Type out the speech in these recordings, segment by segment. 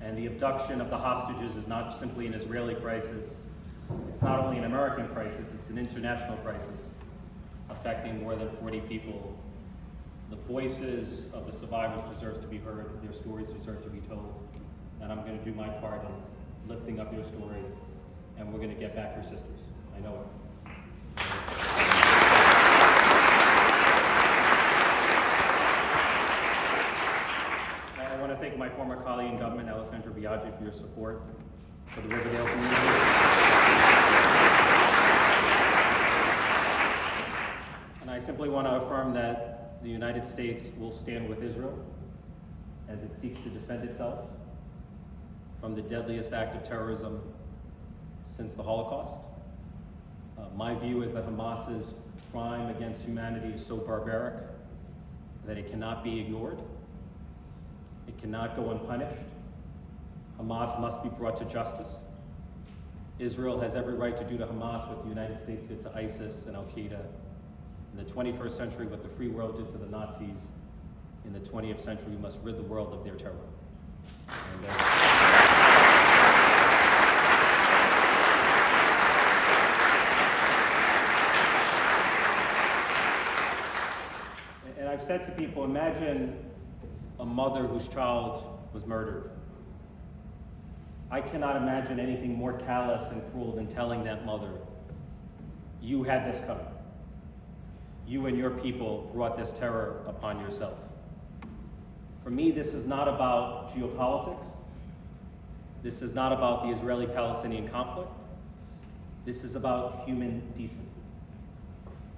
And the abduction of the hostages is not simply an Israeli crisis. It's not only an American crisis, it's an international crisis affecting more than 40 people. The voices of the survivors deserve to be heard, their stories deserve to be told, and I'm going to do my part in lifting up your story, and we're going to get back your sisters. I know it. I want to thank my former colleague in government, Alessandra Biaggi, for your support for the Riverdale community. And I simply want to affirm that the United States will stand with Israel as it seeks to defend itself from the deadliest act of terrorism since the Holocaust. My view is that Hamas's crime against humanity is so barbaric that it cannot be ignored. It cannot go unpunished. Hamas must be brought to justice. Israel has every right to do to Hamas what the United States did to ISIS and Al-Qaeda in the 21st century, what the free world did to the Nazis in the 20th century. We must rid the world of their terror. And I've said to people, imagine a mother whose child was murdered. I cannot imagine anything more callous and cruel than telling that mother, you had this coming. You and your people brought this terror upon yourself. For me, this is not about geopolitics. This is not about the Israeli-Palestinian conflict. This is about human decency.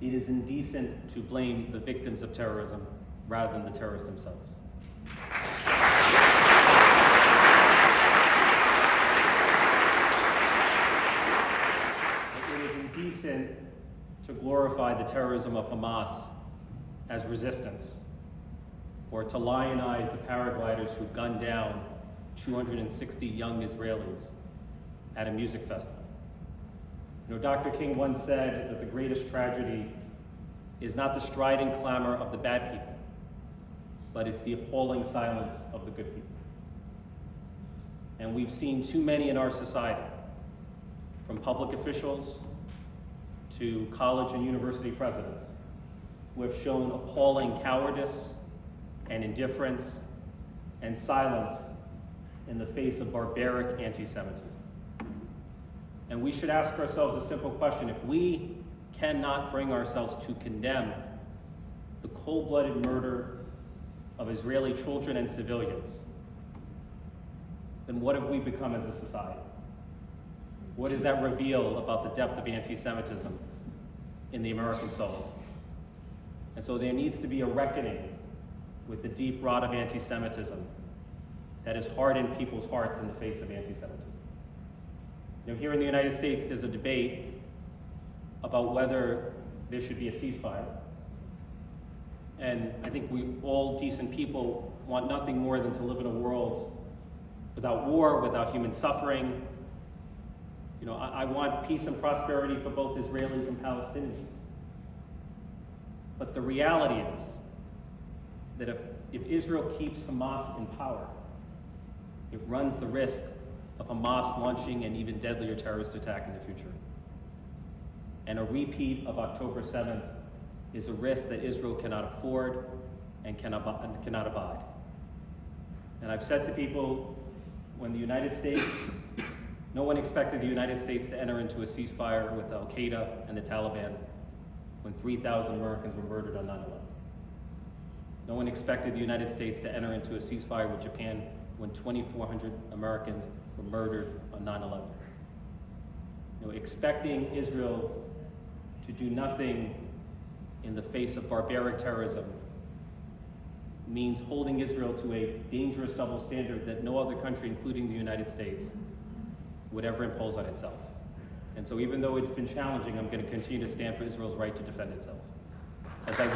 It is indecent to blame the victims of terrorism rather than the terrorists themselves. It is indecent to glorify the terrorism of Hamas as resistance, or to lionize the paragliders who gunned down 260 young Israelis at a music festival. You know, Dr. King once said that the greatest tragedy is not the strident clamor of the bad people, but it's the appalling silence of the good people. And we've seen too many in our society, from public officials to college and university presidents, who have shown appalling cowardice and indifference and silence in the face of barbaric anti-Semitism. And we should ask ourselves a simple question. If we cannot bring ourselves to condemn the cold-blooded murder of Israeli children and civilians, then what have we become as a society? What does that reveal about the depth of anti-Semitism in the American soul? And so there needs to be a reckoning with the deep rot of anti-Semitism that has hardened people's hearts in the face of anti-Semitism. You know, here in the United States, there's a debate about whether there should be a ceasefire. And I think we all decent people want nothing more than to live in a world without war, without human suffering. You know, I want peace and prosperity for both Israelis and Palestinians. But the reality is that if Israel keeps Hamas in power, it runs the risk of Hamas launching an even deadlier terrorist attack in the future. And a repeat of October 7th is a risk that Israel cannot afford and cannot abide. And I've said to people, when the United States, no one expected the United States to enter into a ceasefire with Al-Qaeda and the Taliban when 3,000 Americans were murdered on 9/11. No one expected the United States to enter into a ceasefire with Japan when 2,400 Americans were murdered on 9/11. You know, expecting Israel to do nothing in the face of barbaric terrorism means holding Israel to a dangerous double standard that no other country, including the United States, would ever impose on itself. And so even though it's been challenging, I'm going to continue to stand for Israel's right to defend itself. As I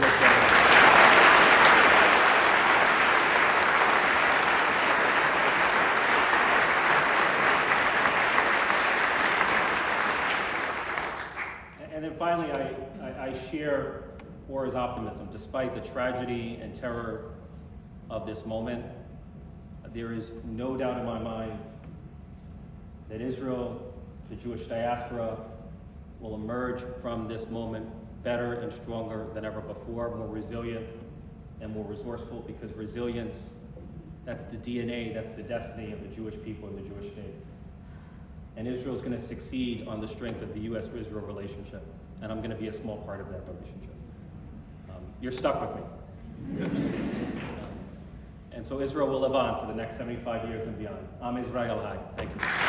And then finally, I share Orr's optimism. Despite the tragedy and terror of this moment, there is no doubt in my mind that Israel, the Jewish diaspora, will emerge from this moment better and stronger than ever before, more resilient and more resourceful, because resilience, that's the DNA, that's the destiny of the Jewish people and the Jewish state. And Israel is going to succeed on the strength of the U.S.-Israel relationship, and I'm going to be a small part of that relationship. You're stuck with me. And so Israel will live on for the next 75 years and beyond. Am Israel Hai. Thank you.